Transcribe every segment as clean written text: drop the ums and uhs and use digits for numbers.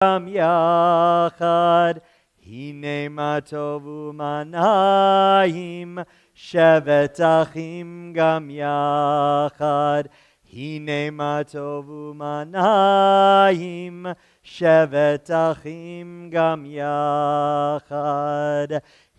גם יחד, הנה מה טוב ומה נעים, שבת אחים גם יחד, הנה מה טוב ומה נעים, שבת אחים גם יחד,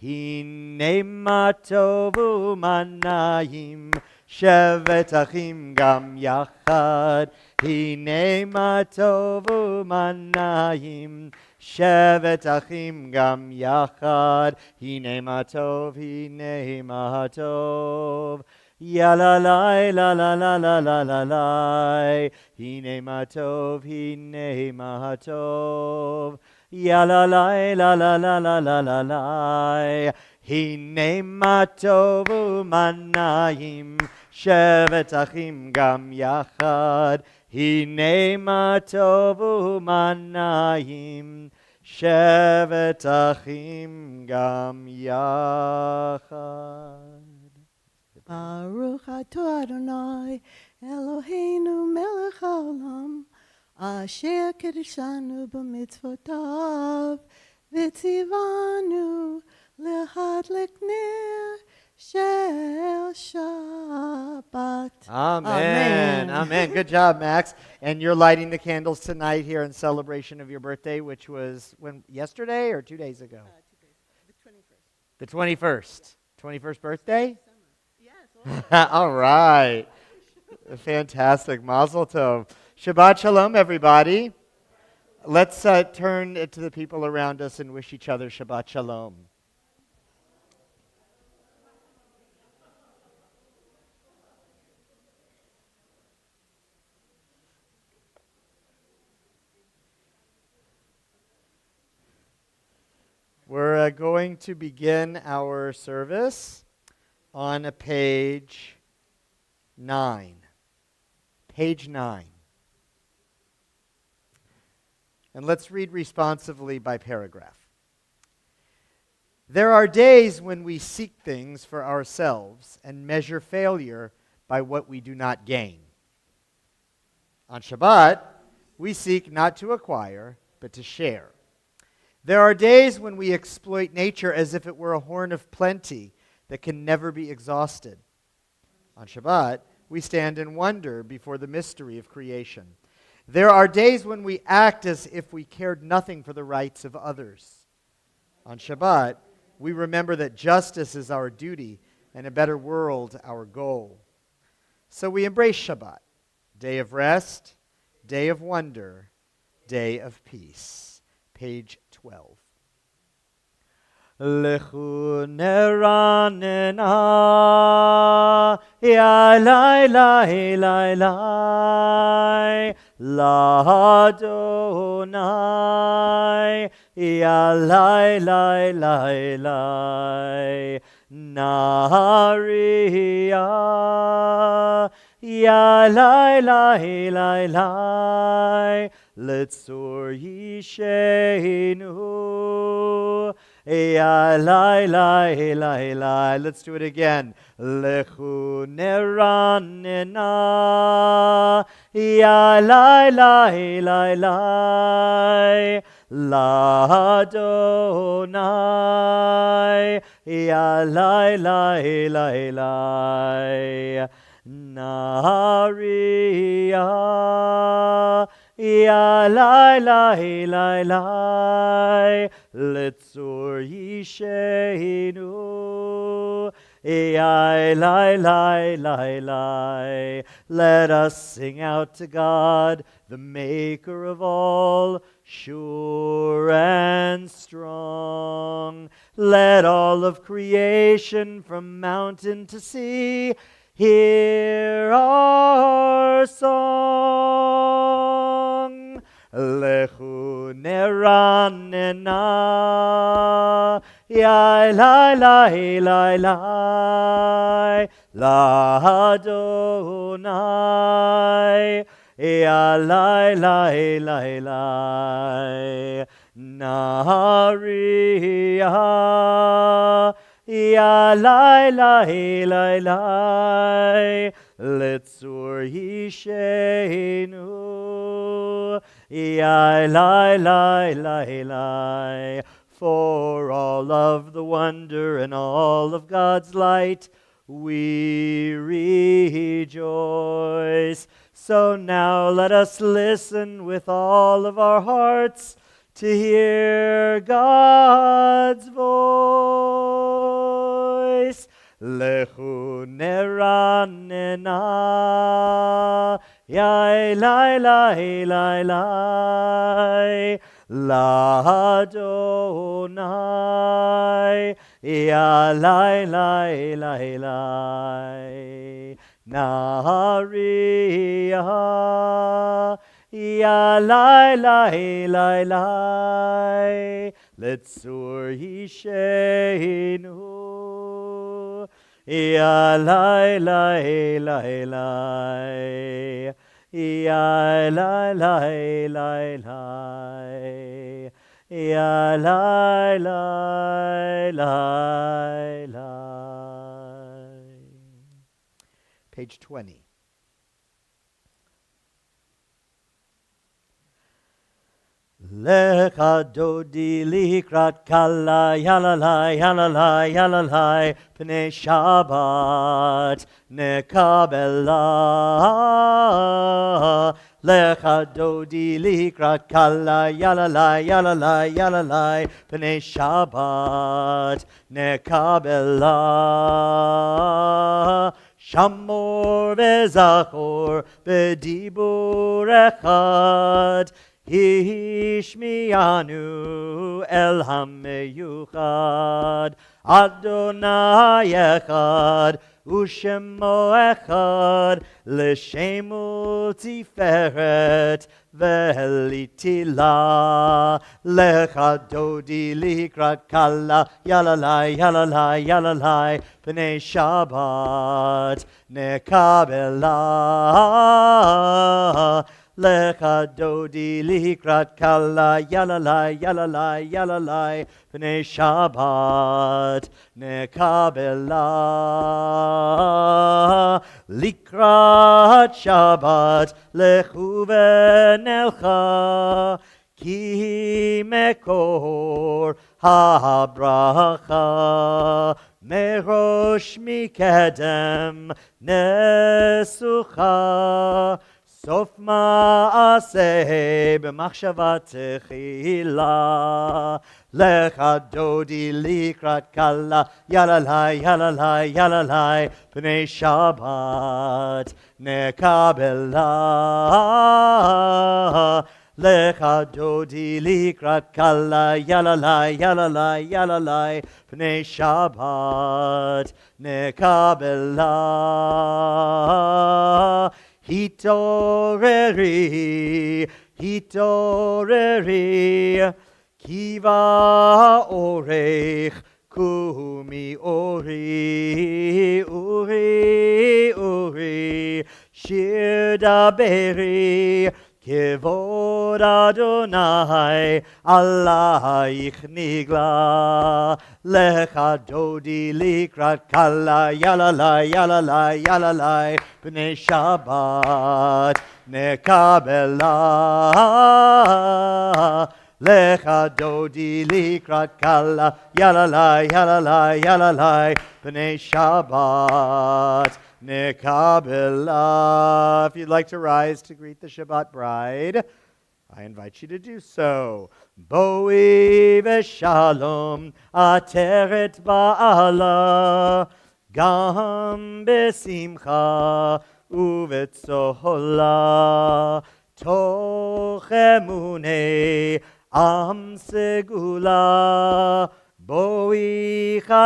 הנה מה טוב ומה נעים, שבת אחים גם יחד, הנה מה טוב ומה נעים, שבת אחים גם יחד, הנה מה טוב, הנה מה טוב. יא לה לי, לה לה לה לה לה לה לי, הנה מה טוב, הנה מה טוב. יא לה לי, לה לה לה לה לה לה לי, הנה מה טוב ומה נעים, שבת אחים גם יחד, הנה מה טוב ומה נעים, שבת אחים גם יחד. Baruch atah Adonai, Eloheinu melech haolam, asher kedishanu b'mitzvotav, v'tzivanu lehadlik ner shel Shabbat. Amen. Amen. Good job, Max. And you're lighting the candles tonight here in celebration of your birthday, which was yesterday or 2 days ago? 2 days. The 21st. 21st birthday? Yes. All right. Fantastic. Mazel tov. Shabbat shalom, everybody. Let's turn to the people around us and wish each other Shabbat shalom. We're going to begin our service on page 9. Page 9. And let's read responsively by paragraph. There are days when we seek things for ourselves and measure failure by what we do not gain. On Shabbat, we seek not to acquire, but to share. There are days when we exploit nature as if it were a horn of plenty that can never be exhausted. On Shabbat, we stand in wonder before the mystery of creation. There are days when we act as if we cared nothing for the rights of others. On Shabbat, we remember that justice is our duty and a better world our goal. So we embrace Shabbat, day of rest, day of wonder, day of peace. Page 12. Lechu neranena, ya lai lai lai lai, l'Adonai, ya lai lai lai lai, nariya, ya lai lai lai lai, Letzor yishenu, ya lai lai lai lai. Let's do it again. Lechu neranena, ya lai lai lai lai, l'Adonai, ya lai lai lai lai, nariya, ya lai lai lai lai, letzor yishenu, ya lai lai lai lai. Let us sing out to God, the maker of all, sure and strong. Let all of creation from mountain to sea hear our song. Lechu neranena, ya lai lai lai lai, l'Adonai, ya lai lai lai lai, nariya, ya lai lai lai lai Litzur Yishenu Yai lai lai lai lai For all of the wonder and all of God's light we rejoice. So now let us listen with all of our hearts to hear God's voice. Lechu neranena, yai lai lai lai lai, l'Adonai, ya lai lai lai lai, Nariah, ya lai lai lai lai, Litzur Yishenu, ya lai lai lai lai, ya lai lai lai lai, ya lai lai lai lai. Page 20. Lecha dodi likrat kala yalalai yalalai yalalai pnei Shabbat nekabela. Lecha dodi likrat kala yalalai yalalai yalalai pnei Shabbat nekabela. Shamor vezachor bedibur echad Hishmianu el hameyuchad Adonai echad Ushemo echad L'shemu tiferet Ve'elitila Lecha dodi likrat kala Yalalai yalalai yalalai Pnei Shabbat nekabela Lecha dodi likrat kala yalalai yalalai yalalai pnei Shabbat nekabela likrat Shabbat lechu v'nelcha ki mekor habracha merosh mikedem nesucha Sof ma'aseh b'machshava techila Lecha dodi likrat kala Yalalai, yalalai, yalalai Pnei Shabbat nekabela Lecha dodi likrat kala Yalalai, yalalai, yalalai Pnei Shabbat nekabela Hitoreri, hitoreri, kiva orech, kumi ori, uri, uri, shir daberi, kevod Adonai, alaich nigla, lecha dodi likrat kala, yalalai, yalalai, yalalai, Pnei Shabbat nekabela Lecha dodi likrat kala Yalalai, yalalai, yalalai Pnei Shabbat nekabela. If you'd like to rise to greet the Shabbat bride, I invite you to do so. Boi v'shalom ateret ba'ala Gam besimcha uvetzola toch emune am segula boi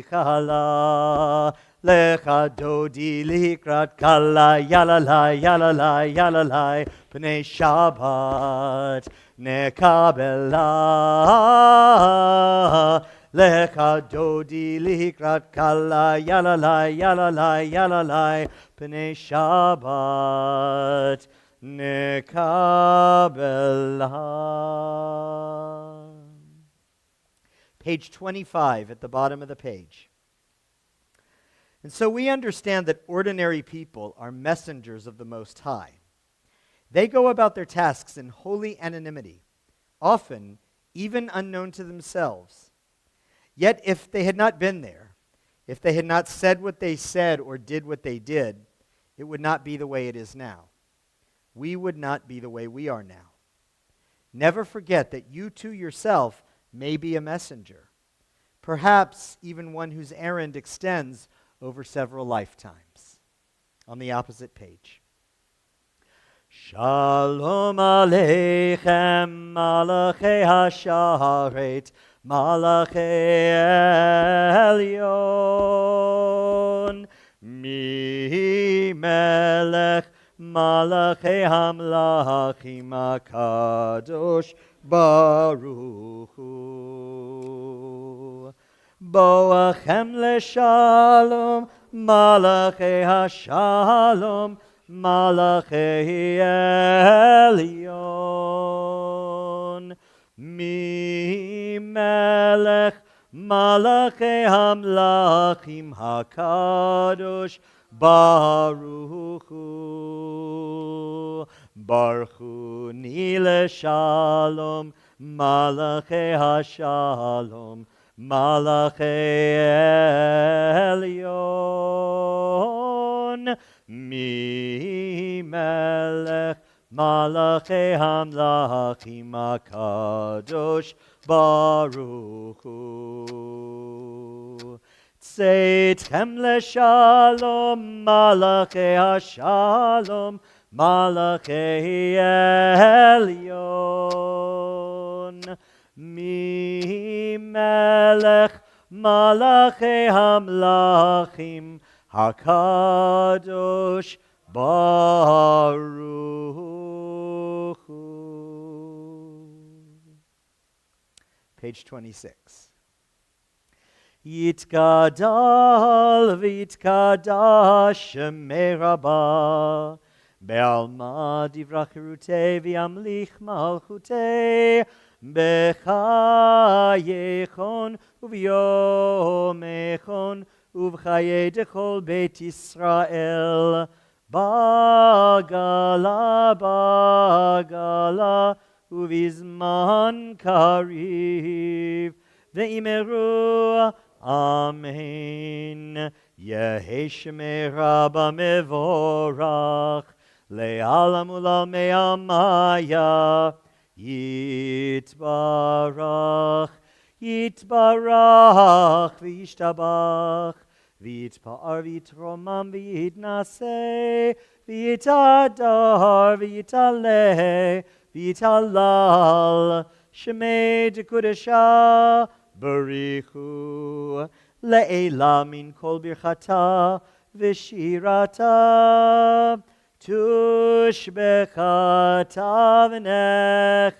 chala lecha dodi likrat kala yalalai yalalai yalalai pnei Shabbat nekabela Lecha dodi likrat kala yalalai yalalai yalalai pnei Shabbat nekabela. page 25 at the bottom of the page. And so we understand that ordinary people are messengers of the Most High. They go about their tasks in holy anonymity, often even unknown to themselves. Yet if they had not been there, if they had not said what they said or did what they did, it would not be the way it is now. We would not be the way we are now. Never forget that you too yourself may be a messenger, perhaps even one whose errand extends over several lifetimes. On the opposite page. Shalom Aleichem, Malachei Hasharet, Malachei Elyon, Mi Melech, Malachei Hamlachim HaKadosh, Baruch Hu. Boachem leshalom, Malachei Hashalom, Malachei Elyon, Mi Melech, Malachei Hamlachim HaKadosh, Baruch Hu. Baruchuni leshalom, Malachei Hashalom, Malachei Elyon, Mi Melech, Malachei Hamlachim HaKadosh, Baruch Hu. Tzeitchem leshalom, Malachei Hashalom, Malachei Elyon, Mi Melech, Malachei Hamlachim HaKadosh, Baruch Hu. Page 26. Yitgadal v'yitkadash Shemei Rabbah, Be'alma divrach cherutei v'yamlich malchutei, B'chayechon u'v'yomechon u'v'chayei dechol Beit Yisrael, Bagala bagala u'vizman kariv, Ve'imeru Amen. Yehi Shemei Rabbah mevorach, Le'alam ulal me'amaya, Yitbarach, Yitbarach, V'yishtabach, V'yitpa'ar, V'yitromam, V'yitnaseh, V'yitadar, V'yitaleh, V'yitalal, Shemei Dekudesha, Barichu, Le'ela min kol birchata, V'shirata, Tushbechata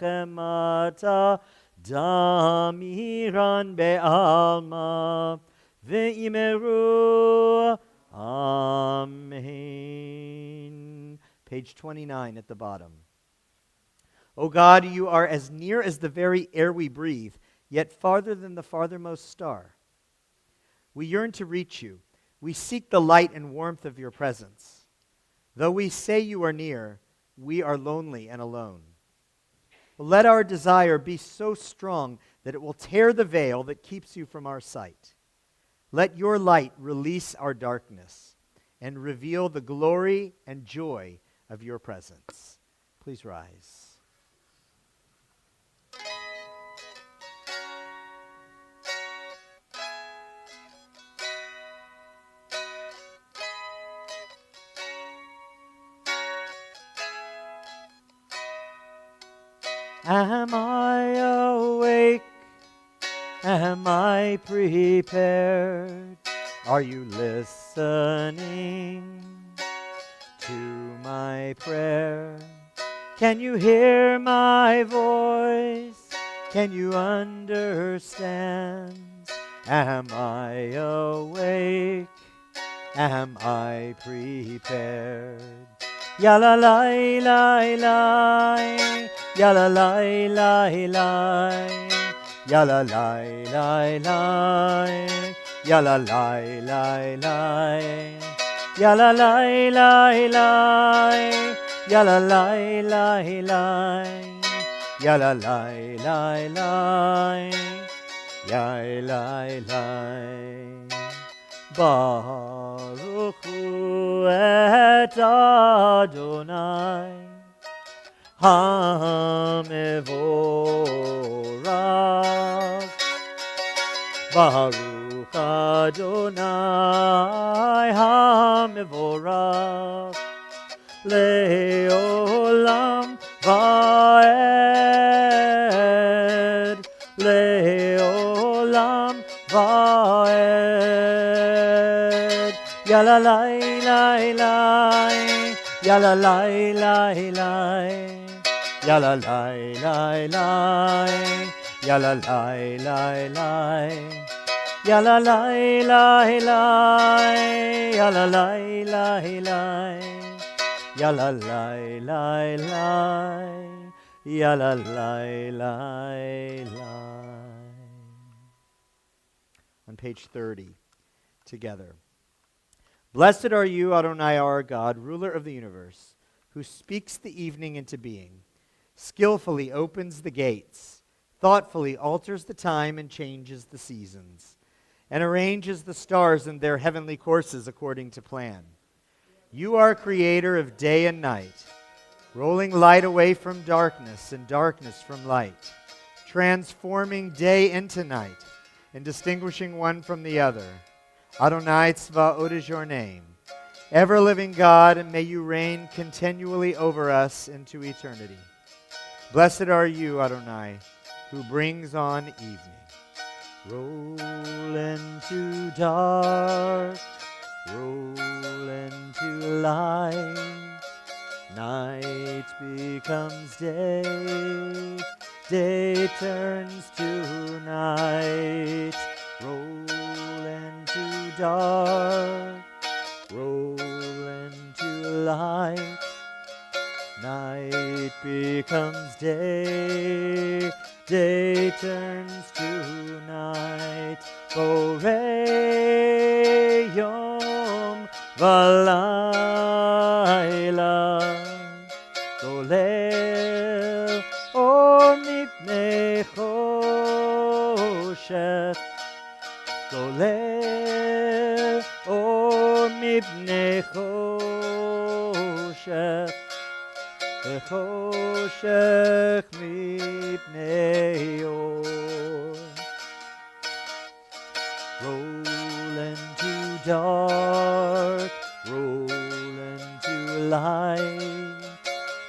v'nechemata, Damiran be'alma, Ve'imeru Amen. Page 29 at the bottom. O God, you are as near as the very air we breathe, yet farther than the farthermost star. We yearn to reach you. We seek the light and warmth of your presence. Though we say you are near, we are lonely and alone. Let our desire be so strong that it will tear the veil that keeps you from our sight. Let your light release our darkness and reveal the glory and joy of your presence. Please rise. Am I awake? Am I prepared? Are you listening to my prayer? Can you hear my voice? Can you understand? Am I awake? Am I prepared? Ya la la la la, ya la la la la, Ya la lai lai lai, ya la lai lai lai, ya la lai lai lai, ya la lai lai lai, ya la lai lai lai, ya lai lai. Baruch hu et Adonai HaMevorach. Baruch Adonai HaMevorach Le'olam Va'ed, Le'olam Va'ed. Ya la lai lai lai, ya la lai lai lai, ya la lai lai lai, ya la lai lai lai, ya la lai lai lai, ya la lai lai lai, ya la lai lai lai, ya la lai lai lai. On page 30, together. Blessed are you, Adonai our God, ruler of the universe, who speaks the evening into being, skillfully opens the gates, thoughtfully alters the time and changes the seasons, and arranges the stars in their heavenly courses according to plan. You are creator of day and night, rolling light away from darkness and darkness from light, transforming day into night and distinguishing one from the other. Adonai Tzvaot is your name. Ever-living God, and may you reign continually over us into eternity. Blessed are you, Adonai, who brings on evening. Roll into dark, roll into light. Night becomes day, day turns to night. Roll into dark, roll into light. Night becomes day, day turns to night. Borei yom v'layla, golel or mipnei choshech, golel or mipnei choshech, v'choshech mipnei or. Roll into dark, roll into light.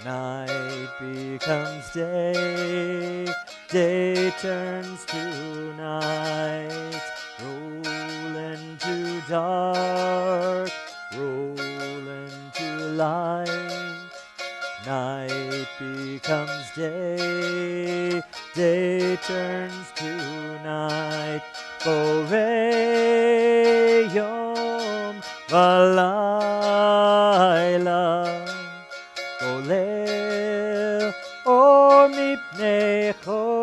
Night becomes day, day turns to night. Roll into dark, roll into light. Night becomes day, day turns to night. Borei yom v'layla, golel or mipnei choshech,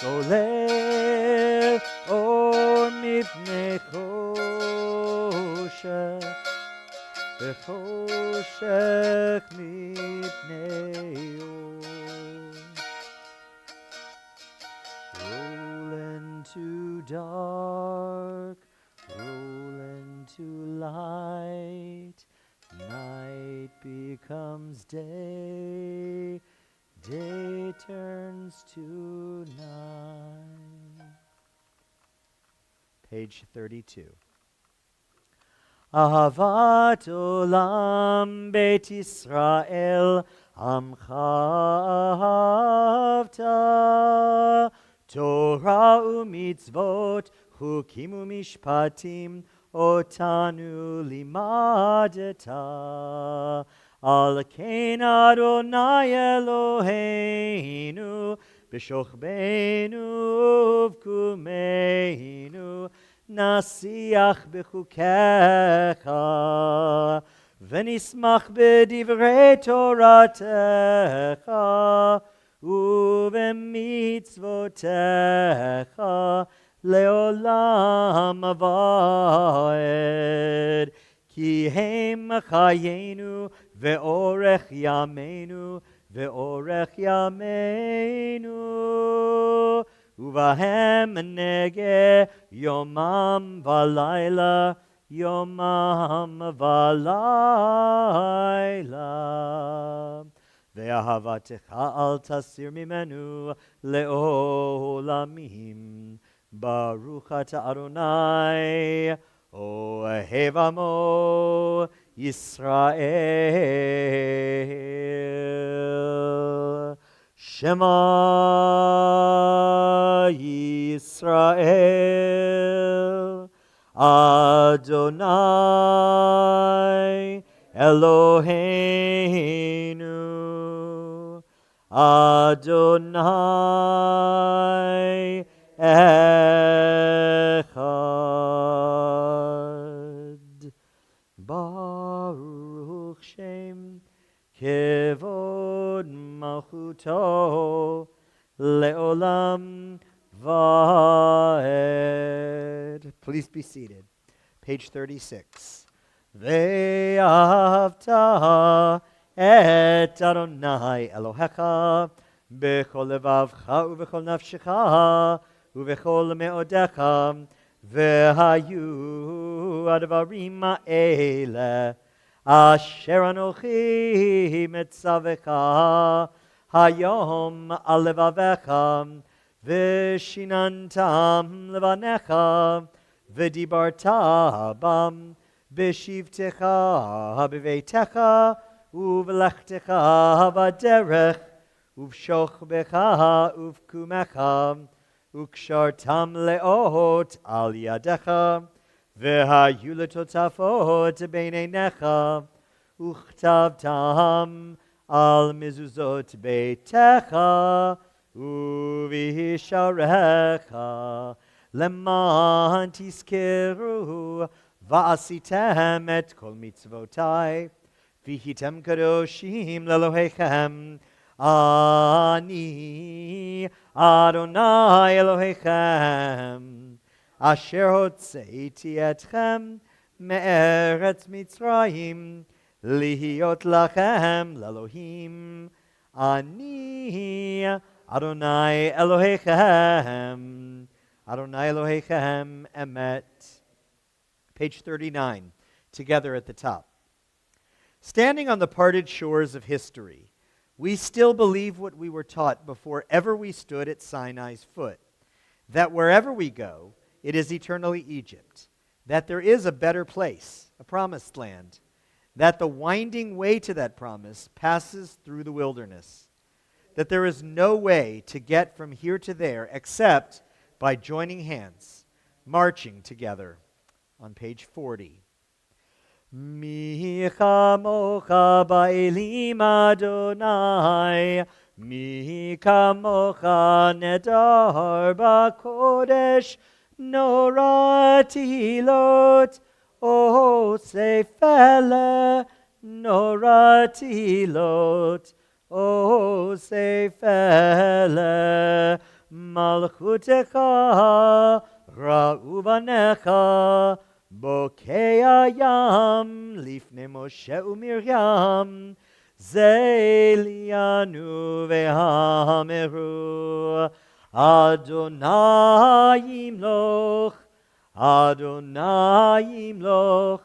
golel or mipnei choshech, v'choshech mipnei or. Roll into dark, roll into light. Night becomes day, day turns to night. Page 32. Ahavat olam Beit Yisrael amcha ahavta, Torah umitzvot chukim umishpatim otanu limadeta, al kein Adonai Eloheinu b'shochbeinu uvkumeinu nasiach b'chukecha v'nismach b'divrei Toratecha ובמצוותיך לעולם ועד. כי הם חיינו ואורך ימינו ואורך ימינו, ובהם נגה יומם ולילה, יומם ולילה. ואהבתך אל תסיר ממנו לעולמים. ברוך אתה אדוני אוהב עמו ישראל. שמע ישראל, אדוני אלוהינו, אדוני אחד. ברוך שם כבוד מלכותו לעולם ועד. Please be seated. Page 36. ואהבת את אדוני אלוהיך בכל לבבך ובכל נפשך ובכל מאודיך, והיו הדברים האלה אשר אנוכי מצווך היום על לבביך, ושיננתם לבניך, ודיברת בם בשבתך בביתך ובלכתך בדרך ובשוכבך ובקומך, וקשרתם לאות על ידיך, והיו לטוטפות בין עיניך, וכתבתם על מזוזות ביתך ובשעריך, למען תזכרו ועשיתם את כל מצוותי, והייתם קדושים לאלוהיכם. אני אדוני אלוהיכם, אשר הוצאתי אתכם מארץ מצרים, להיות לכם לאלוהים. אני אדוני אלוהיכם, אדוני אלוהיכם אמת. Page 39, together at the top. Standing on the parted shores of history, we still believe what we were taught before ever we stood at Sinai's foot, that wherever we go, it is eternally Egypt, that there is a better place, a promised land, that the winding way to that promise passes through the wilderness, that there is no way to get from here to there except by joining hands, marching together. On page 40. Mi kamocha ba'elim Adonai, mi kamocha nedar ba'kodesh, nora tilot, o sefele, nora tilot, o sefele, malchutecha ra'u banecha, בוקי הים לפני משה ומרים, זה לינו והאמרו, אדוני ימלוך, אדוני ימלוך,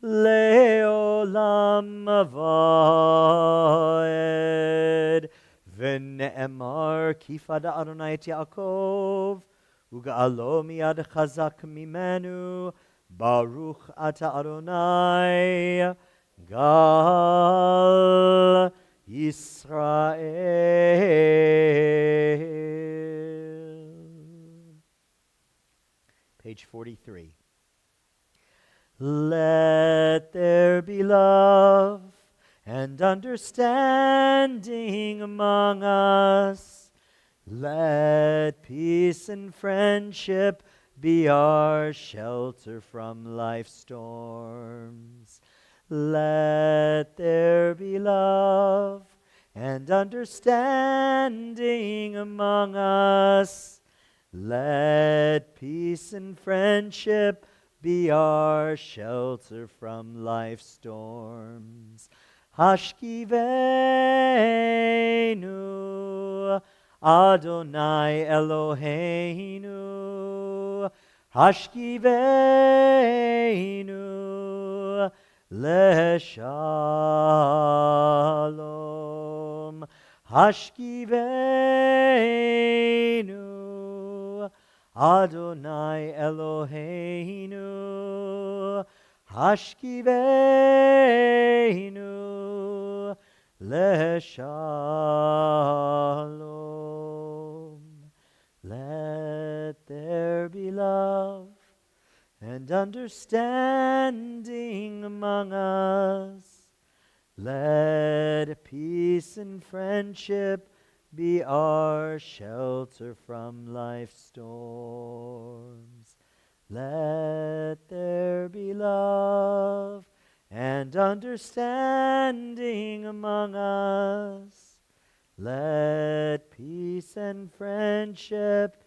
לעולם ועד. ונאמר, כי פדה אדוני את יעקב, וגאלו מיד חזק ממנו, ברוך אתה אדוני גאל ישראל. Page 43. Let there be love and understanding among us. Let peace and friendship be our shelter from life's storms. Let there be love and and understanding among us. Let peace and friendship be our shelter from life's storms. Hashkivenu Adonai Eloheinu, Hashkivenu Leshalom, Hashkivenu Adonai Eloheinu, Hashkivenu Leshalom. Let there be love and understanding among us. Let peace and friendship be our shelter from life's storms. Let there be love and understanding among us. Let peace and friendship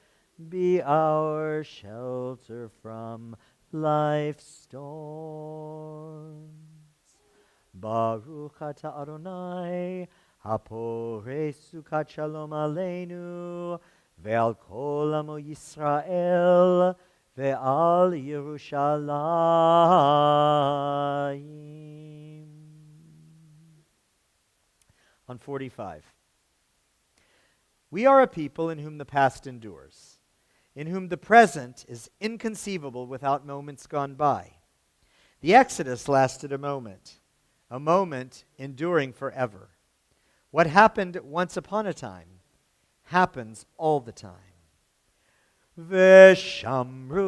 be our shelter from life's storms. Baruch atah Adonai, hapore sukat shalom aleinu, ve'al kol amo Yisrael, ve'al Yerushalayim. On 45. We are a people in whom the past endures, in whom the present is inconceivable without moments gone by. The Exodus lasted a moment enduring forever. What happened once upon a time happens all the time. V'shamru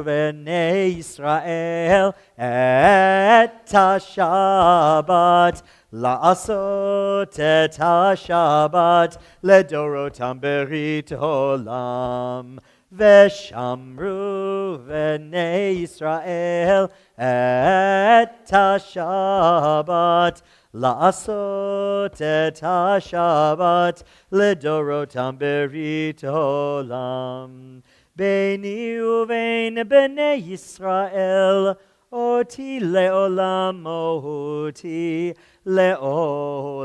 v'nei Yisrael et ha-Shabbat la'asot et ha-Shabbat ledorotam berit olam. V'shamru v'nei Yisrael et ha-Shabbat la'asot et ha-Shabbat ledorotam berit olam. Beini uvein b'nei Yisrael oti le'olam oti le'olam.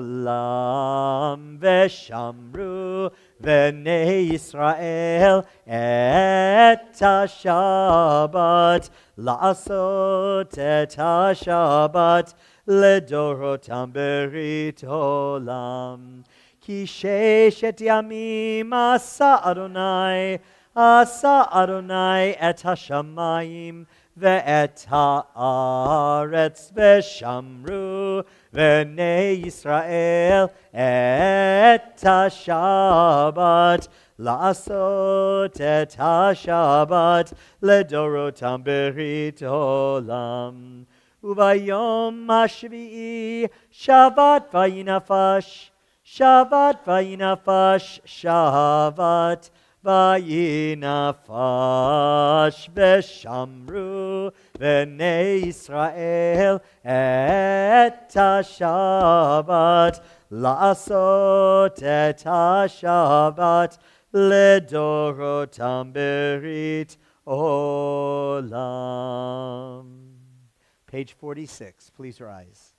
V'shamru v'nei Yisrael et ha-Shabbat la'asot et ha-Shabbat ledorotam berit olam. Ki sheshet yamim asa Adonai et hashamayim ve'et ha'aretz v'shamru v'nei Yisrael et ha-Shabbat la'asot et ha-Shabbat ledorotam berit olam. Uvayom hashvi'i shavat vayinafash, shavat vayinafash, shavat vayinafash. V'shamru v'nei Yisrael et ha-Shabbat la'asot et ha-Shabbat ledorotam berit olam. Page 46, please rise.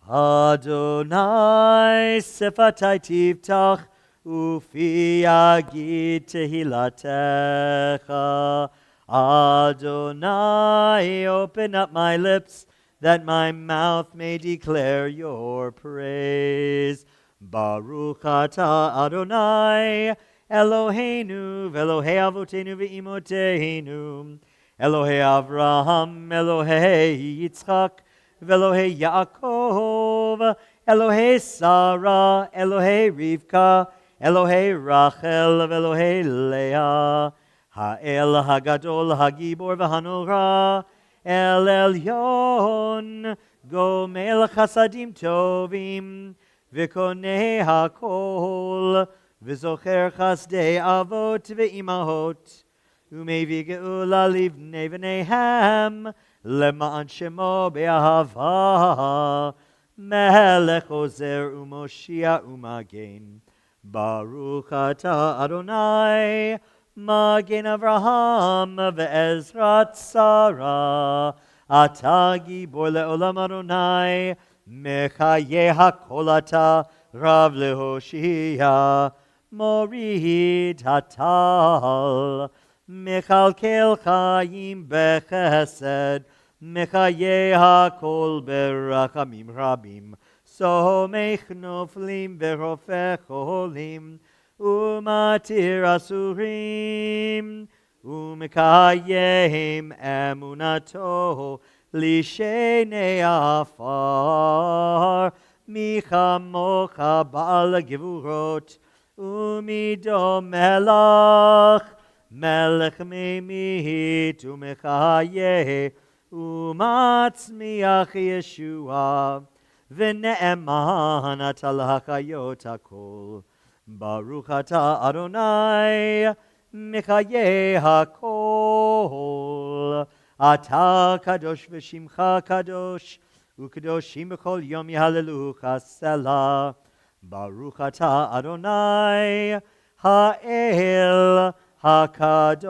Adonai sefatai tiftach ufi yagid tehilatecha. Adonai, open up my lips that my mouth may declare your praise. Baruch atah Adonai Eloheinu v'Elohei avotenu v'imotenu, Elohei Avraham, Elohei Yitzchak, Velohei Yaakov, Elohei Sarah, Elohei Rivka, Elohei Rachel, Velohei Leah, Ha'el Hagadol Hagibor V'Hanora, El Elyon, Gomel Chasadim Tovim, V'Konei HaKol, V'Zocher Chasdei Avot V'Imahot, Umevi geula livnei v'neihem, lema'an shemo be'ahava, Melech Ozer Umoshia Umagen. Baruch Ata Adonai, Magen Avraham ve'Ezrat Sarah. Ata Gibor le'olam Adonai, Mechaye HaKol Ata, Rav leHoshia. Morid Hatal, Mechalkel Chaim Bechesed, Mechaye HaKol Berachamim Rabim. Somech noflim verofech olim, umatir asurim, umekayem emunato, lishenei afar, michamocha ba'al gevurot, umido melach, melech memit umekaye, umatzmiach Yeshua. V'ne'eman ata l'hachayot hakol. Baruch ata Adonai, Mechaye hakol. Ata kadosh v'shimcha kadosh, u'kadoshim b'chol yom yihalelucha selah. Baruch ata Adonai, ha'el hakadosh.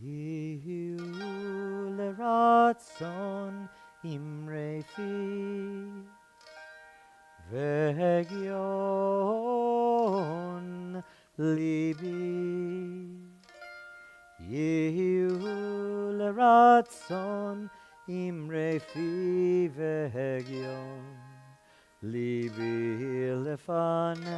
Yihu leratzon imrei fi vegion libi. Yihu leratzon imrei fi vegion libi lefanecha.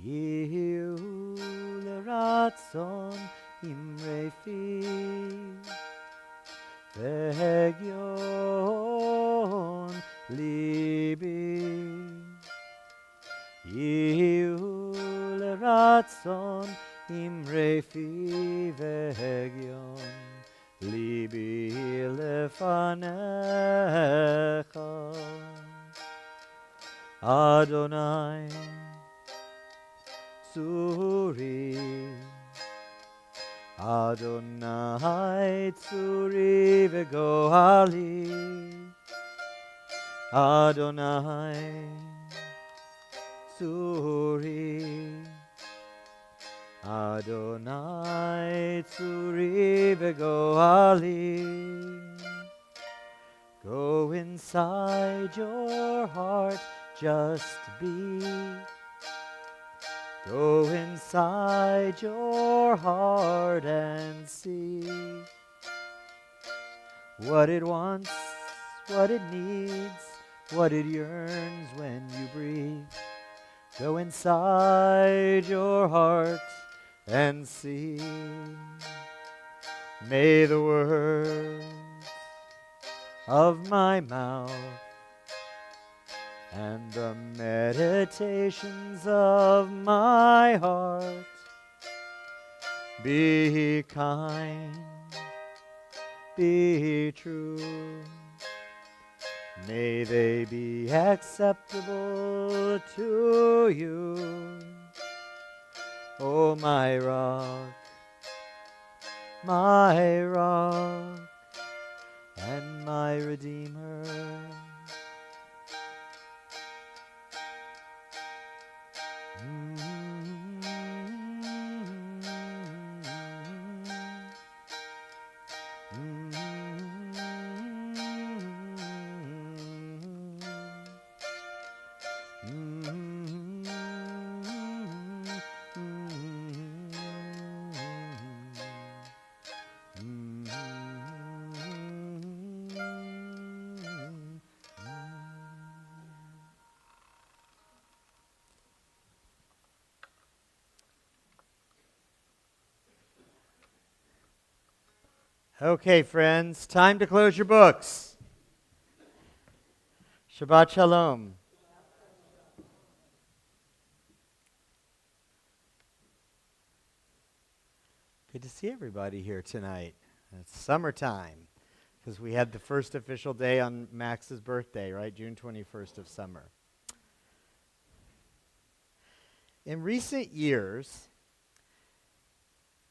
Yihu leratzon imrei fi vegion libi. Yihu leratzon imrei fi vegion libi lefanecha. Adonai Tsuri Adonai tzuri v'goali. Adonai tzuri. Adonai tzuri v'goali. Go inside your heart, just be. Go inside your heart and see what it wants, what it needs, what it yearns when you breathe. Go inside your heart and see. May the words of my mouth and the meditations of my heart be kind, be true. May they be acceptable to you, O my rock, and my Redeemer. Okay, friends, time to close your books. Shabbat Shalom. Good to see everybody here tonight. It's summertime because we had the first official day on Max's birthday, right? June 21st of summer. In recent years,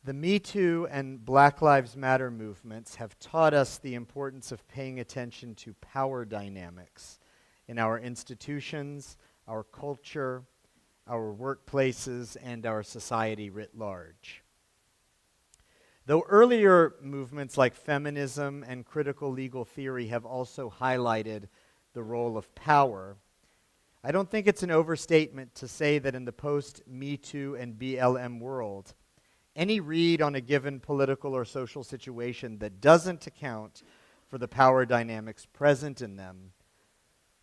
the Me Too and Black Lives Matter movements have taught us the importance of paying attention to power dynamics in our institutions, our culture, our workplaces, and our society writ large. Though earlier movements like feminism and critical legal theory have also highlighted the role of power, I don't think it's an overstatement to say that in the post-Me Too and BLM world, any read on a given political or social situation that doesn't account for the power dynamics present in them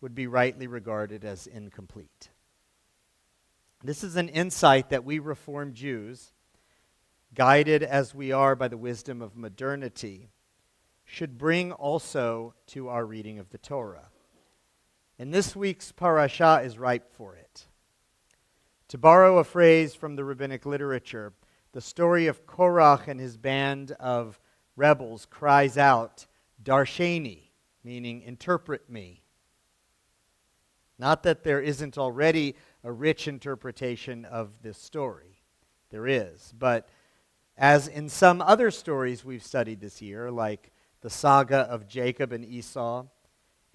would be rightly regarded as incomplete. This is an insight that we Reformed Jews, guided as we are by the wisdom of modernity, should bring also to our reading of the Torah. And this week's parasha is ripe for it. To borrow a phrase from the rabbinic literature, the story of Korach and his band of rebels cries out, Darsheni, meaning interpret me. Not that there isn't already a rich interpretation of this story. There is. But as in some other stories we've studied this year, like the saga of Jacob and Esau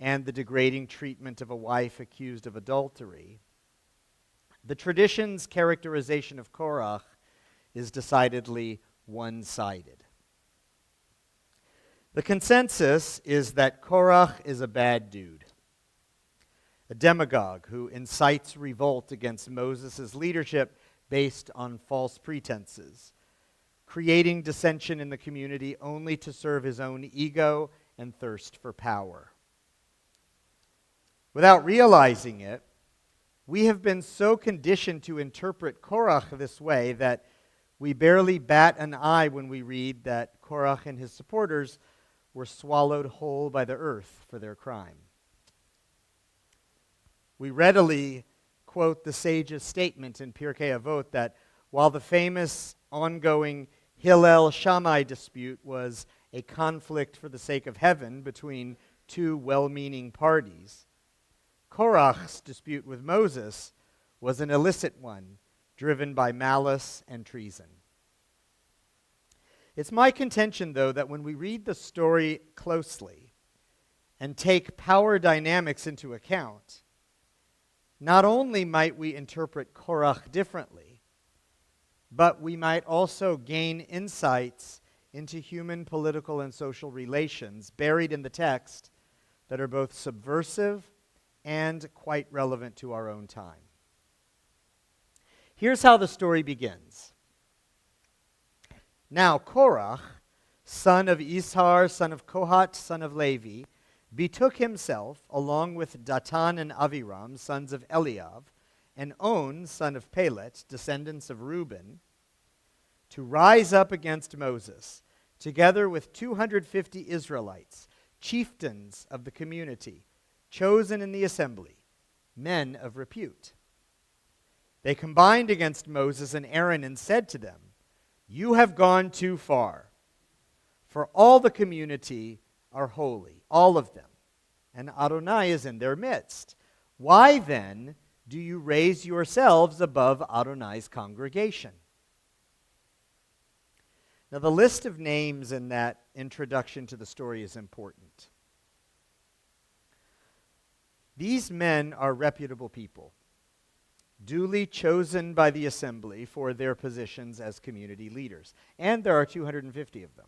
and the degrading treatment of a wife accused of adultery, the tradition's characterization of Korach is decidedly one-sided. The consensus is that Korach is a bad dude, a demagogue who incites revolt against Moses' leadership based on false pretenses, creating dissension in the community only to serve his own ego and thirst for power. Without realizing it, we have been so conditioned to interpret Korach this way that we barely bat an eye when we read that Korach and his supporters were swallowed whole by the earth for their crime. We readily quote the sage's statement in Pirkei Avot that while the famous ongoing Hillel-Shammai dispute was a conflict for the sake of heaven between two well-meaning parties, Korach's dispute with Moses was an illicit one, driven by malice and treason. It's my contention, though, that when we read the story closely and take power dynamics into account, not only might we interpret Korach differently, but we might also gain insights into human political and social relations buried in the text that are both subversive and quite relevant to our own time. Here's how the story begins. Now Korach, son of Ishar, son of Kohat, son of Levi, betook himself, along with Datan and Aviram, sons of Eliav, and On, son of Pelet, descendants of Reuben, to rise up against Moses, together with 250 Israelites, chieftains of the community, chosen in the assembly, men of repute. They combined against Moses and Aaron and said to them, "You have gone too far, for all the community are holy, all of them, and Adonai is in their midst. Why then do you raise yourselves above Adonai's congregation?" Now, the list of names in that introduction to the story is important. These men are reputable people, duly chosen by the assembly for their positions as community leaders. And there are 250 of them.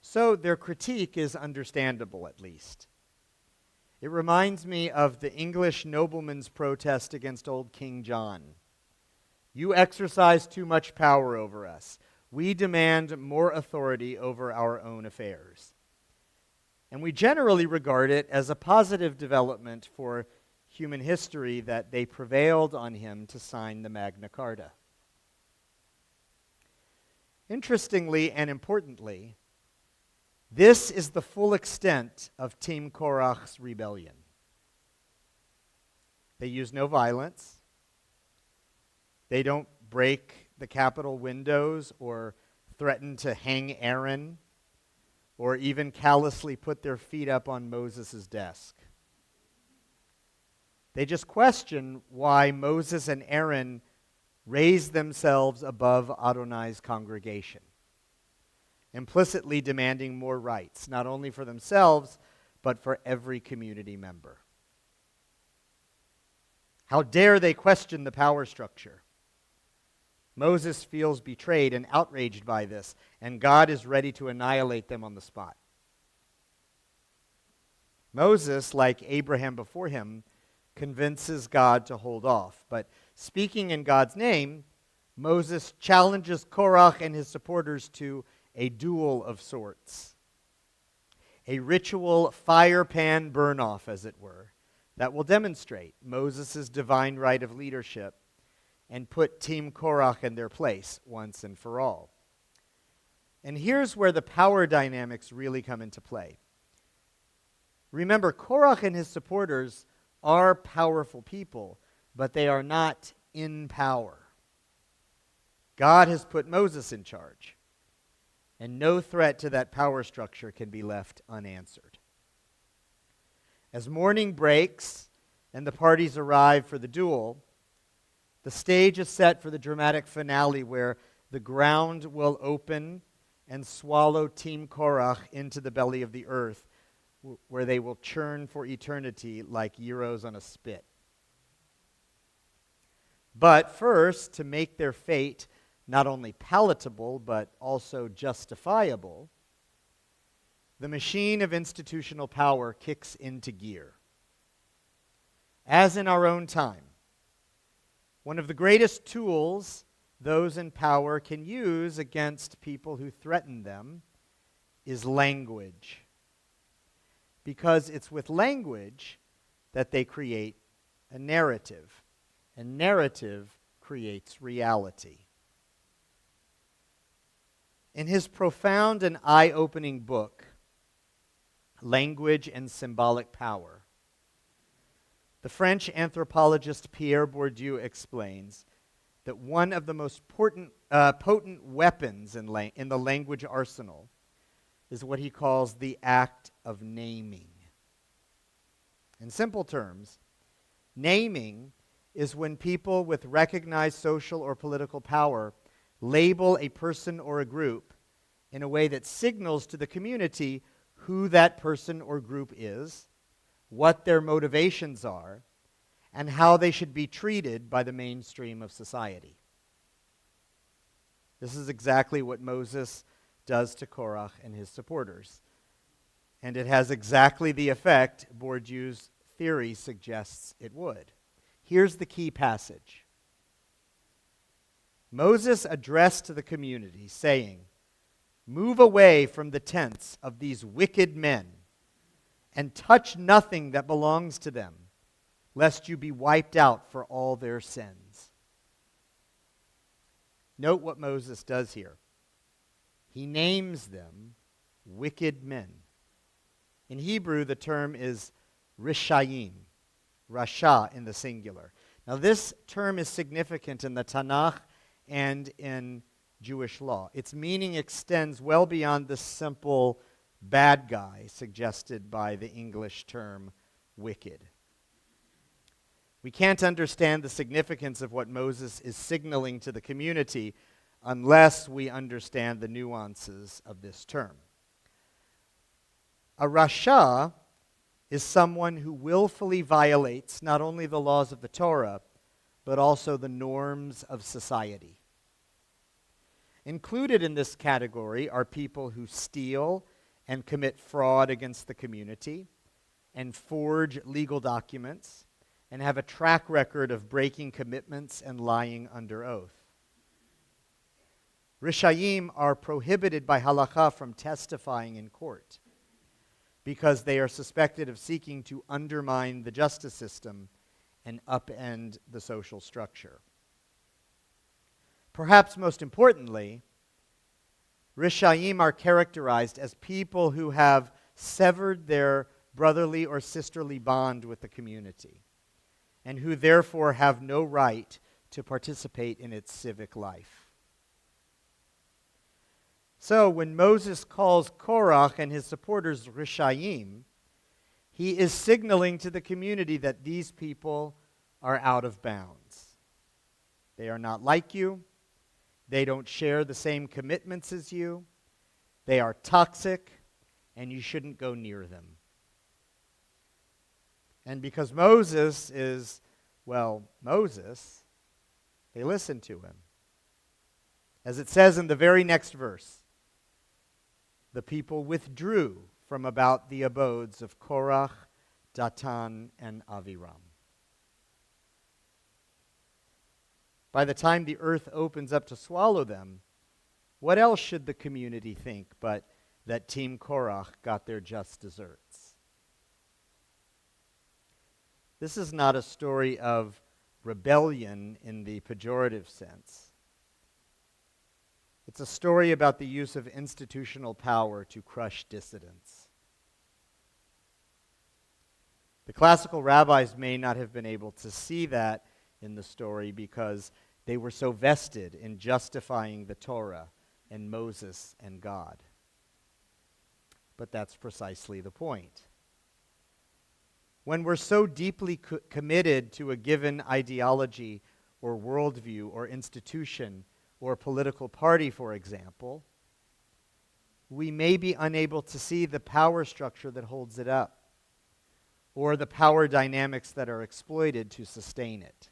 So their critique is understandable, at least. It reminds me of the English nobleman's protest against old King John. "You exercise too much power over us. We demand more authority over our own affairs." And we generally regard it as a positive development for human history that they prevailed on him to sign the Magna Carta. Interestingly and importantly, this is the full extent of Team Korach's rebellion. They use no violence. They don't break the Capitol windows or threaten to hang Aaron or even callously put their feet up on Moses' desk. They just question why Moses and Aaron raised themselves above Adonai's congregation, implicitly demanding more rights, not only for themselves, but for every community member. How dare they question the power structure? Moses feels betrayed and outraged by this, and God is ready to annihilate them on the spot. Moses, like Abraham before him, convinces God to hold off. But speaking in God's name, Moses challenges Korach and his supporters to a duel of sorts. A ritual fire pan burn-off, as it were, that will demonstrate Moses' divine right of leadership and put Team Korach in their place once and for all. And here's where the power dynamics really come into play. Remember, Korach and his supporters are powerful people, but they are not in power. God has put Moses in charge, and no threat to that power structure can be left unanswered. As morning breaks and the parties arrive for the duel, the stage is set for the dramatic finale where the ground will open and swallow Team Korach into the belly of the earth, where they will churn for eternity like gyros on a spit. But first, to make their fate not only palatable but also justifiable, the machine of institutional power kicks into gear. As in our own time, one of the greatest tools those in power can use against people who threaten them is language. Because it's with language that they create a narrative. And narrative creates reality. In his profound and eye-opening book, Language and Symbolic Power, the French anthropologist Pierre Bourdieu explains that one of the most potent weapons in the language arsenal is what he calls the act of naming. In simple terms, naming is when people with recognized social or political power label a person or a group in a way that signals to the community who that person or group is, what their motivations are, and how they should be treated by the mainstream of society. This is exactly what Moses does to Korach and his supporters. And it has exactly the effect Bourdieu's theory suggests it would. Here's the key passage. Moses addressed to the community, saying, "Move away from the tents of these wicked men, and touch nothing that belongs to them, lest you be wiped out for all their sins." Note what Moses does here. He names them wicked men. In Hebrew, the term is rishayim, rasha in the singular. Now, this term is significant in the Tanakh and in Jewish law. Its meaning extends well beyond the simple bad guy suggested by the English term wicked. We can't understand the significance of what Moses is signaling to the community unless we understand the nuances of this term. A rasha is someone who willfully violates not only the laws of the Torah, but also the norms of society. Included in this category are people who steal and commit fraud against the community, and forge legal documents, and have a track record of breaking commitments and lying under oath. Rishayim are prohibited by halakha from testifying in court because they are suspected of seeking to undermine the justice system and upend the social structure. Perhaps most importantly, Rishayim are characterized as people who have severed their brotherly or sisterly bond with the community, and who therefore have no right to participate in its civic life. So when Moses calls Korach and his supporters Rishayim, he is signaling to the community that these people are out of bounds. They are not like you. They don't share the same commitments as you. They are toxic, and you shouldn't go near them. And because Moses is, well, Moses, they listen to him. As it says in the very next verse, the people withdrew from about the abodes of Korach, Datan, and Aviram. By the time the earth opens up to swallow them, what else should the community think but that Team Korach got their just desserts? This is not a story of rebellion in the pejorative sense. It's a story about the use of institutional power to crush dissidents. The classical rabbis may not have been able to see that in the story because they were so vested in justifying the Torah and Moses and God. But that's precisely the point. When we're so deeply committed to a given ideology or worldview or institution or political party, for example, we may be unable to see the power structure that holds it up or the power dynamics that are exploited to sustain it.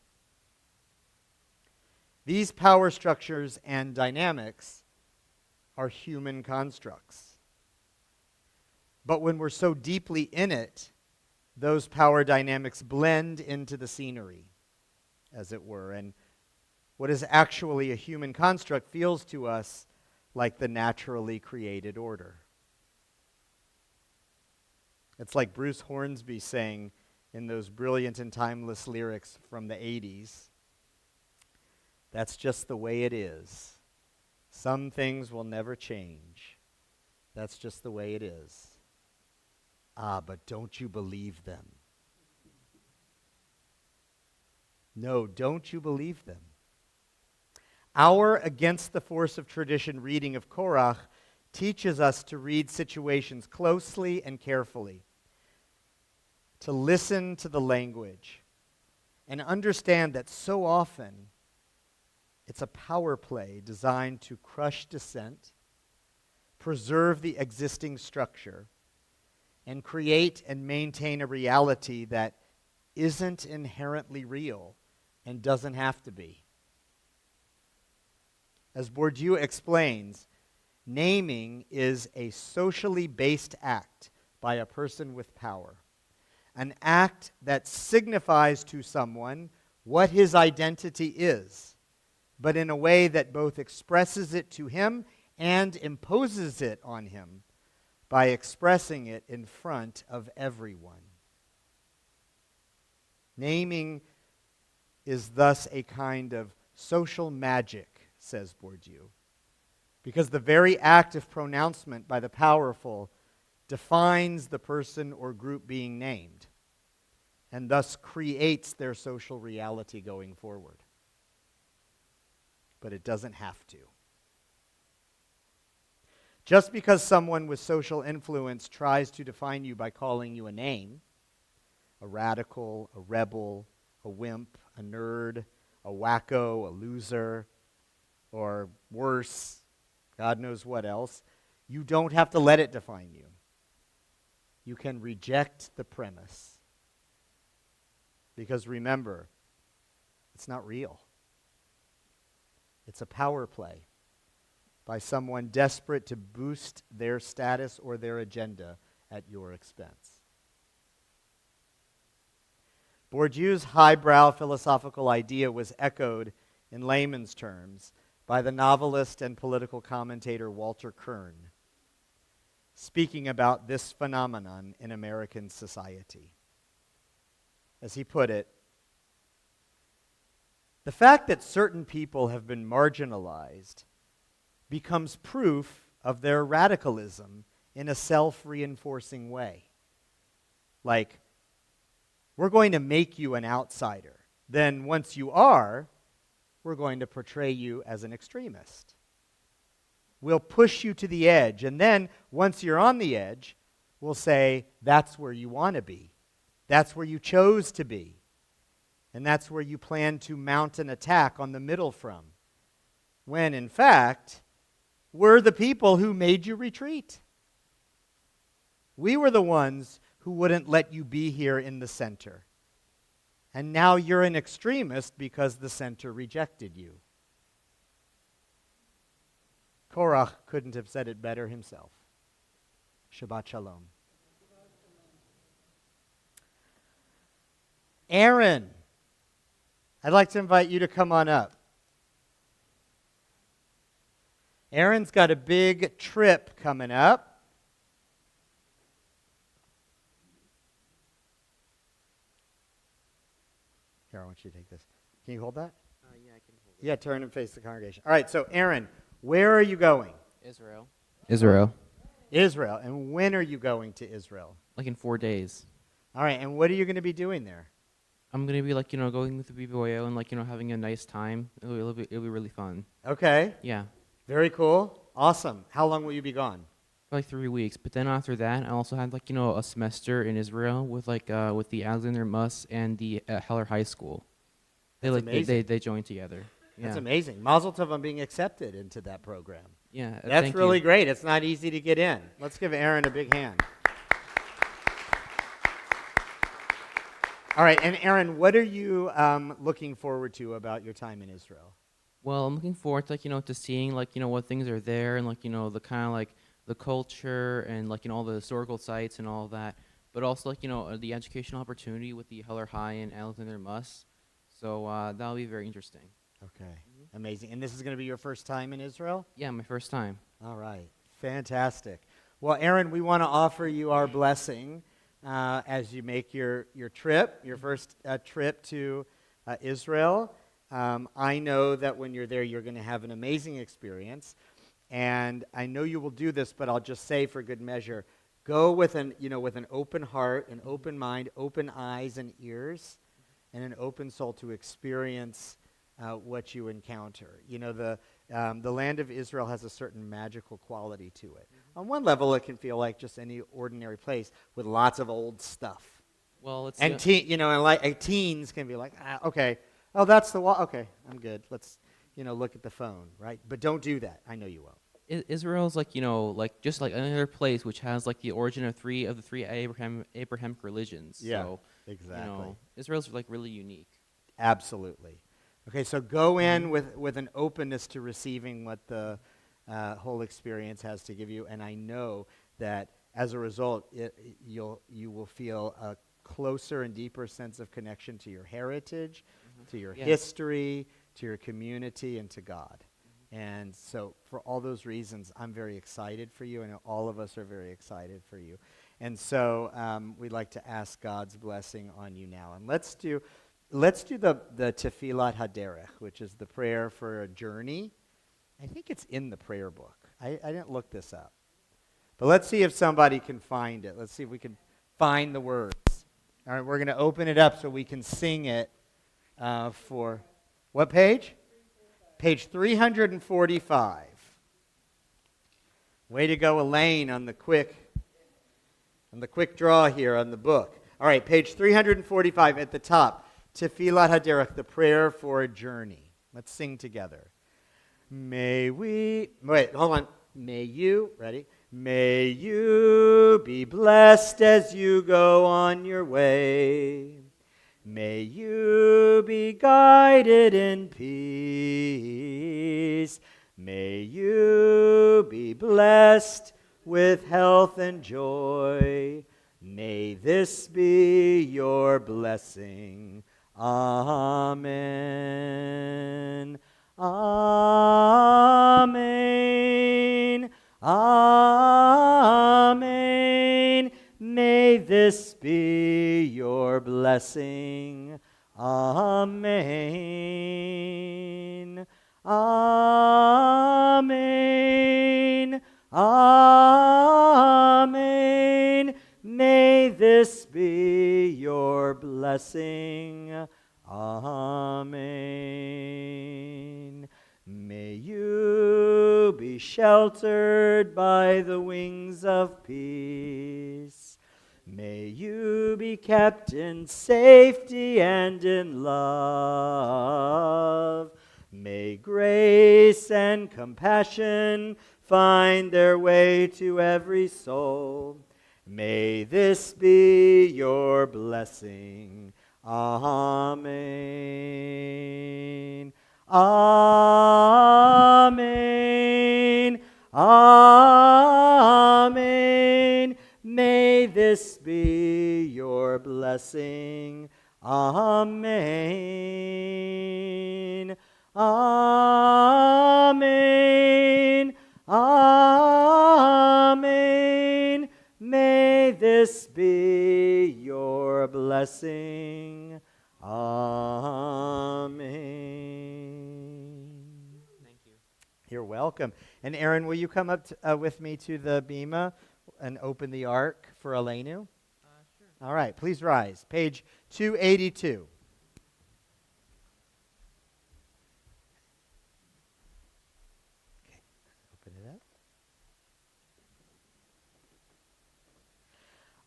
These power structures and dynamics are human constructs. But when we're so deeply in it, those power dynamics blend into the scenery, as it were, and what is actually a human construct feels to us like the naturally created order. It's like Bruce Hornsby saying in those brilliant and timeless lyrics from the 80s, "That's just the way it is. Some things will never change. That's just the way it is. Ah, but don't you believe them? No, don't you believe them?" Our against the force of tradition reading of Korach teaches us to read situations closely and carefully, to listen to the language, and understand that so often it's a power play designed to crush dissent, preserve the existing structure, and create and maintain a reality that isn't inherently real and doesn't have to be. As Bourdieu explains, naming is a socially based act by a person with power, an act that signifies to someone what his identity is, but in a way that both expresses it to him and imposes it on him by expressing it in front of everyone. Naming is thus a kind of social magic, says Bourdieu, because the very act of pronouncement by the powerful defines the person or group being named, and thus creates their social reality going forward. But it doesn't have to. Just because someone with social influence tries to define you by calling you a name, a radical, a rebel, a wimp, a nerd, a wacko, a loser, or worse, God knows what else, you don't have to let it define you. You can reject the premise. Because remember, it's not real. It's a power play by someone desperate to boost their status or their agenda at your expense. Bourdieu's highbrow philosophical idea was echoed in layman's terms by the novelist and political commentator Walter Kern, speaking about this phenomenon in American society. As he put it, the fact that certain people have been marginalized becomes proof of their radicalism in a self-reinforcing way. Like, we're going to make you an outsider. Then once you are, we're going to portray you as an extremist. We'll push you to the edge, and then once you're on the edge, we'll say, that's where you want to be. That's where you chose to be. And that's where you plan to mount an attack on the middle from. When, in fact, we're the people who made you retreat. We were the ones who wouldn't let you be here in the center. And now you're an extremist because the center rejected you. Korach couldn't have said it better himself. Shabbat Shalom. Aaron, I'd like to invite you to come on up. Aaron's got a big trip coming up. Here, I want you to take this. Can you hold that? Yeah, I can hold it. Yeah, turn and face the congregation. All right, so Aaron, where are you going? Israel. Israel. Israel. And when are you going to Israel? Like in 4 days. All right, and what are you going to be doing there? I'm going to be going with the BBYO and having a nice time. It'll be really fun. Okay, Yeah. very cool. Awesome. How long will you be gone? For like 3 weeks. But then after that, I also had a semester in Israel with with the Alexander Muss and the Heller High School. That's amazing. They joined together. Yeah. That's amazing. Mazel tov on being accepted into that program. Yeah. That's thank really you. great. It's not easy to get in. Let's give Aaron a big hand. All right, and Aaron, what are you looking forward to about your time in Israel? Well, I'm looking forward to to seeing what things are there and the kind of the culture and all the historical sites and all of that, but also the educational opportunity with the Heller High and Alexander Muss. So that'll be very interesting. Okay, amazing. And this is going to be your first time in Israel? Yeah, my first time. All right, fantastic. Well, Aaron, we want to offer you our blessing as you make your trip, your first trip to Israel. I know that when you're there, you're going to have an amazing experience. And I know you will do this, but I'll just say for good measure, go with an open heart, an open mind, open eyes and ears, and an open soul to experience what you encounter. The land of Israel has a certain magical quality to it. On one level, it can feel like just any ordinary place with lots of old stuff. Well, it's And teens can be like, okay, oh, that's the wall. Okay, I'm good. Let's look at the phone, right? But don't do that. I know you won't. Israel's like like just like another place which has like the origin of the three Abrahamic religions. Yeah, So exactly. Israel's like really unique. Absolutely. Okay, so go in with an openness to receiving what the whole experience has to give you, and I know that as a result, you will feel a closer and deeper sense of connection to your heritage, to your Yeah. history, to your community, and to God. And so, for all those reasons, I'm very excited for you, and all of us are very excited for you. And so, we'd like to ask God's blessing on you now. And let's do the Tefillat Haderech, which is the prayer for a journey. I think it's in the prayer book. I didn't look this up. But let's see if somebody can find it. Let's see if we can find the words. All right, we're going to open it up so we can sing it for what page? Page 345. Way to go, Elaine, on the quick draw here on the book. All right, page 345 at the top. Tefillat Haderech, the prayer for a journey. Let's sing together. May you, ready? May you be blessed as you go on your way. May you be guided in peace. May you be blessed with health and joy. May this be your blessing. Amen. Amen. Amen. May this be your blessing. Amen. Amen. Amen. May this be your blessing. Amen. May you be sheltered by the wings of peace. May you be kept in safety and in love. May grace and compassion find their way to every soul. May this be your blessing. Amen. Amen. Amen. May this be your blessing. Amen. Amen. Amen. May this be your blessing. Amen. Thank you. You're welcome. And Aaron, will you come up with me to the bema and open the ark for Elenu? Sure. All right, please rise. Page 282. Okay, open it up.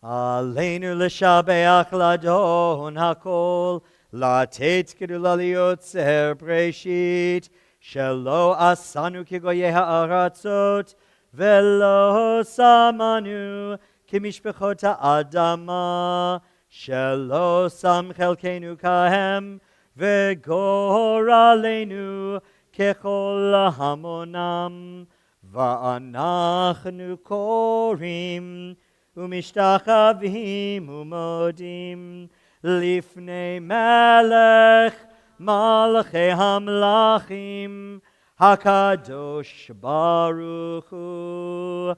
Aleinu l'shabeach ladon hakol, latet gedula liyotzer breshit, shelo asanu kigoye ha'aratzot, velo samanu kimishpechot ha'adama, shelo sam chelkenu kahem, vegoralenu kechol hamonam, va'anachnu korim, ומשתחווים ומודים לפני מלך מלכי המלכים הקדוש ברוך הוא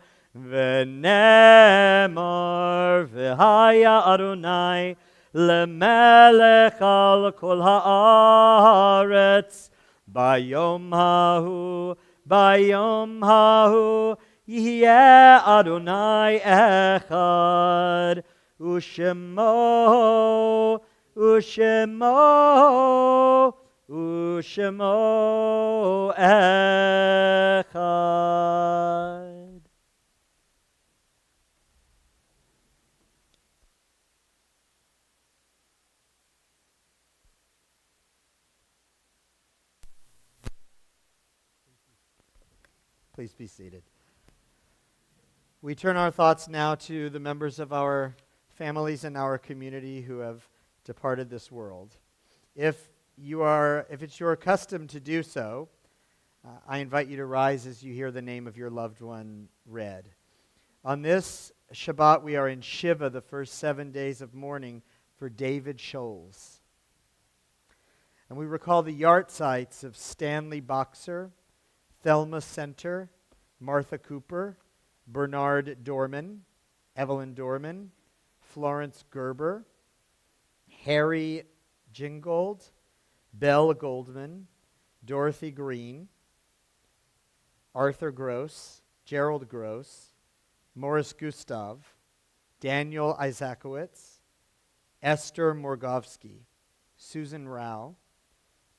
ונאמר והיה אדוני למלך על כל הארץ ביום ההוא יהיה אדוני אחד, ושמו אחד. Please be seated. We turn our thoughts now to the members of our families and our community who have departed this world. If it's your custom to do so, I invite you to rise as you hear the name of your loved one read. On this Shabbat, we are in Shiva, the first 7 days of mourning for David Scholes. And we recall the yahrzeits of Stanley Boxer, Thelma Center, Martha Cooper, Bernard Dorman, Evelyn Dorman, Florence Gerber, Harry Gingold, Belle Goldman, Dorothy Green, Arthur Gross, Gerald Gross, Morris Gustav, Daniel Isakowitz, Esther Morgovsky, Susan Rao,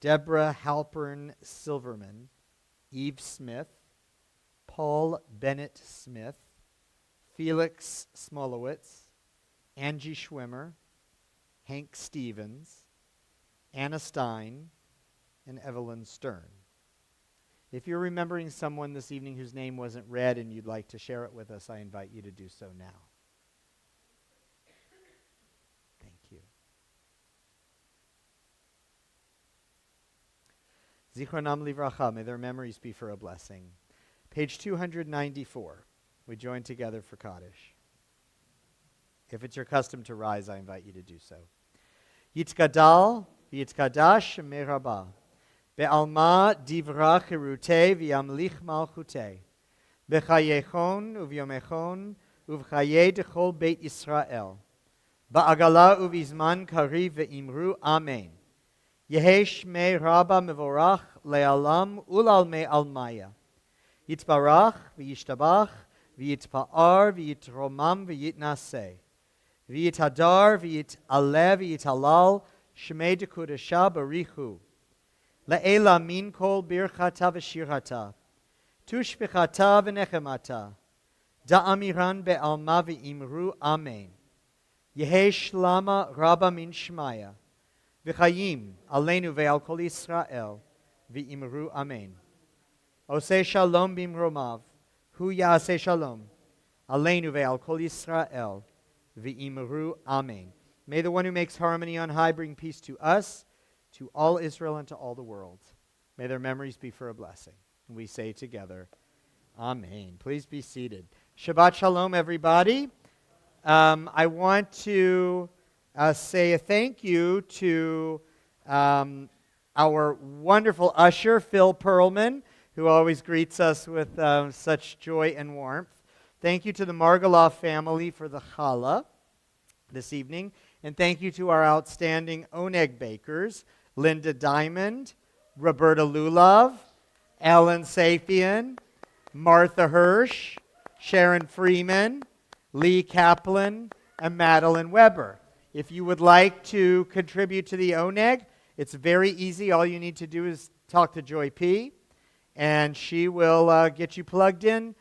Deborah Halpern Silverman, Eve Smith, Paul Bennett Smith, Felix Smolowitz, Angie Schwimmer, Hank Stevens, Anna Stein, and Evelyn Stern. If you're remembering someone this evening whose name wasn't read and you'd like to share it with us, I invite you to do so now. Thank you. Zichronam livracha, may their memories be for a blessing. Page 294. We join together for Kaddish. If it's your custom to rise, I invite you to do so. Yitzkadal, Yitzkadash, Merabah. Be'alma divra chirute v'yamlich malchute. B'chayechon uvyomechon uvchaye dechol Beit Yisrael. Ba'agala uvizman kariv ve'imru Amen. Yehesh me rabba mevorach le'alam ulal me almaya. Yitzbarach v'yishtabach v'yitpa'ar v'yitromam v'yitnaseh. V'yitadar v'yit'aleh v'yitalal shmei dekudasha barichu. Le'ela min kol birchata v'shirata. Tushbichata v'nechemata. Da'amiran be'alma v'imru Amen. Yehesh lama rabba min shmaya. V'chayim aleinu ve'al kol Yisrael v'imru Amen. Oseh shalom bimromav. Hu ya'aseh shalom. Aleinu ve'al kol Yisrael v'imru Amen. May the one who makes harmony on high bring peace to us, to all Israel, and to all the world. May their memories be for a blessing. And we say together, Amen. Please be seated. Shabbat shalom, everybody. I want to say a thank you to our wonderful usher, Phil Perlman, who always greets us with such joy and warmth. Thank you to the Margaloff family for the challah this evening. And thank you to our outstanding oneg bakers, Linda Diamond, Roberta Lulov, Ellen Safian, Martha Hirsch, Sharon Freeman, Lee Kaplan, and Madeline Weber. If you would like to contribute to the oneg, it's very easy. All you need to do is talk to Joy P., and she will get you plugged in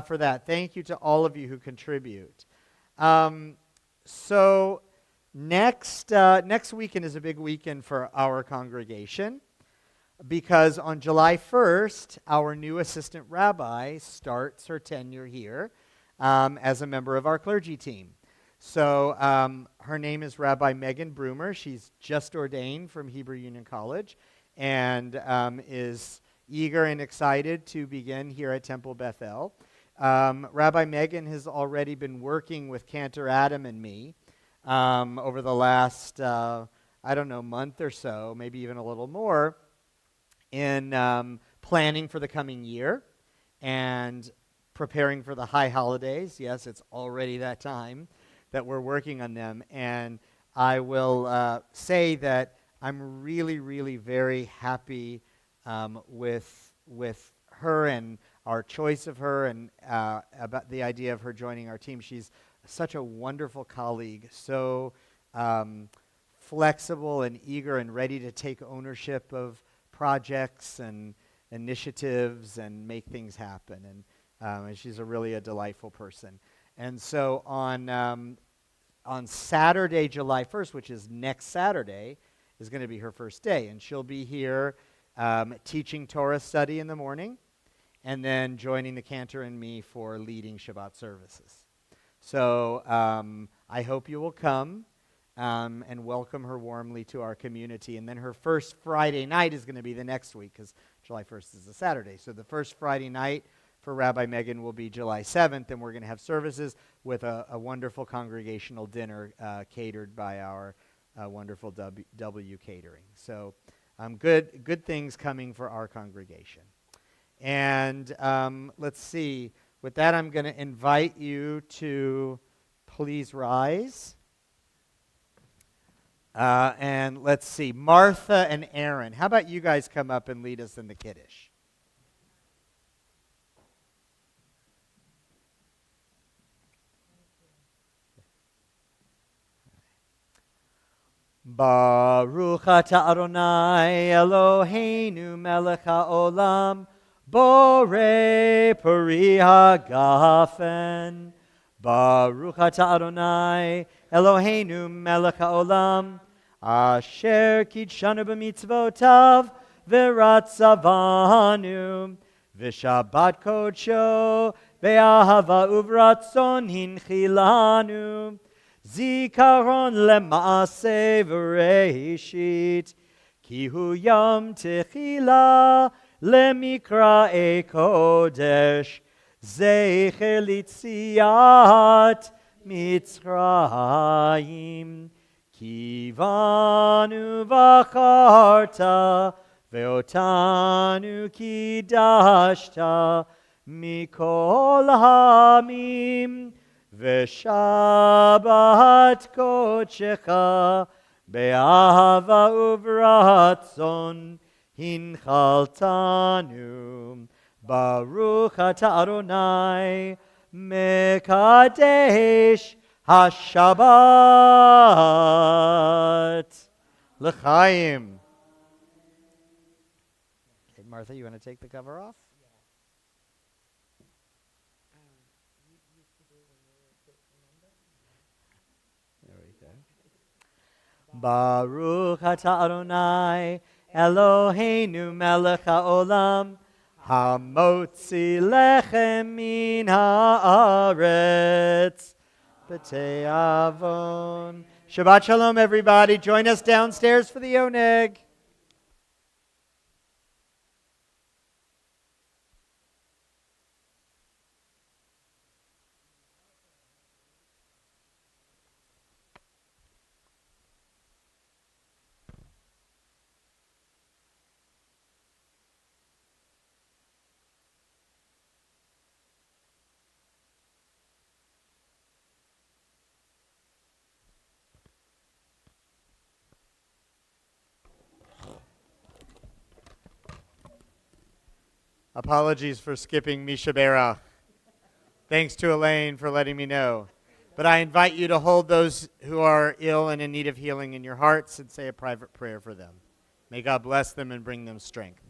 for that. Thank you to all of you who contribute. So next weekend is a big weekend for our congregation because on July 1st, our new assistant rabbi starts her tenure here as a member of our clergy team. So her name is Rabbi Megan Broomer. She's just ordained from Hebrew Union College and is eager and excited to begin here at Temple Beth-El. Rabbi Megan has already been working with Cantor Adam and me over the last, month or so, maybe even a little more, in planning for the coming year and preparing for the high holidays. Yes, it's already that time that we're working on them. And I will say that I'm really, really very happy with her and our choice of her and about the idea of her joining our team. She's such a wonderful colleague, so flexible and eager and ready to take ownership of projects and initiatives and make things happen. And she's really a delightful person. And so on Saturday, July 1st, which is next Saturday, is going to be her first day. And she'll be here teaching Torah study in the morning. and then joining the cantor and me for leading Shabbat services. So I hope you will come and welcome her warmly to our community. And then her first Friday night is going to be the next week, because July 1st is a Saturday. So the first Friday night for Rabbi Megan will be July 7th, and we're going to have services with a wonderful congregational dinner catered by our wonderful W Catering. So good things coming for our congregation. And let's see. With that, I'm going to invite you to please rise. And let's see. Martha and Aaron. How about you guys come up and lead us in the Kiddush? Baruch atah Adonai Eloheinu melech haolam borei peri hagafen. Baruch atah Adonai Eloheinu melech haolam asher kidshanu b'mitzvotav v'ratzavanu v'shabbat kodsho ve'ahava uvratzon hinchilanu Zikaron lema'aseh v'reishit ki hu yom techila lemikra'e kodesh zecher litziat Mitzrayim kivanu v'acharta ve'otanu kidashta mikol hamim V'shabbat kodshecha be'ahava uvratzon hinchaltanu Baruch atah Adonai mekadesh hashabbat l'chaim. Okay, Martha, you want to take the cover off? Baruch atah Adonai Eloheinu melech haolam hamotzi lechem min haaretz b'tei avon. Shabbat shalom, everybody. Join us downstairs for the oneg. Apologies for skipping Misha Bera. Thanks to Elaine for letting me know. But I invite you to hold those who are ill and in need of healing in your hearts and say a private prayer for them. May God bless them and bring them strength.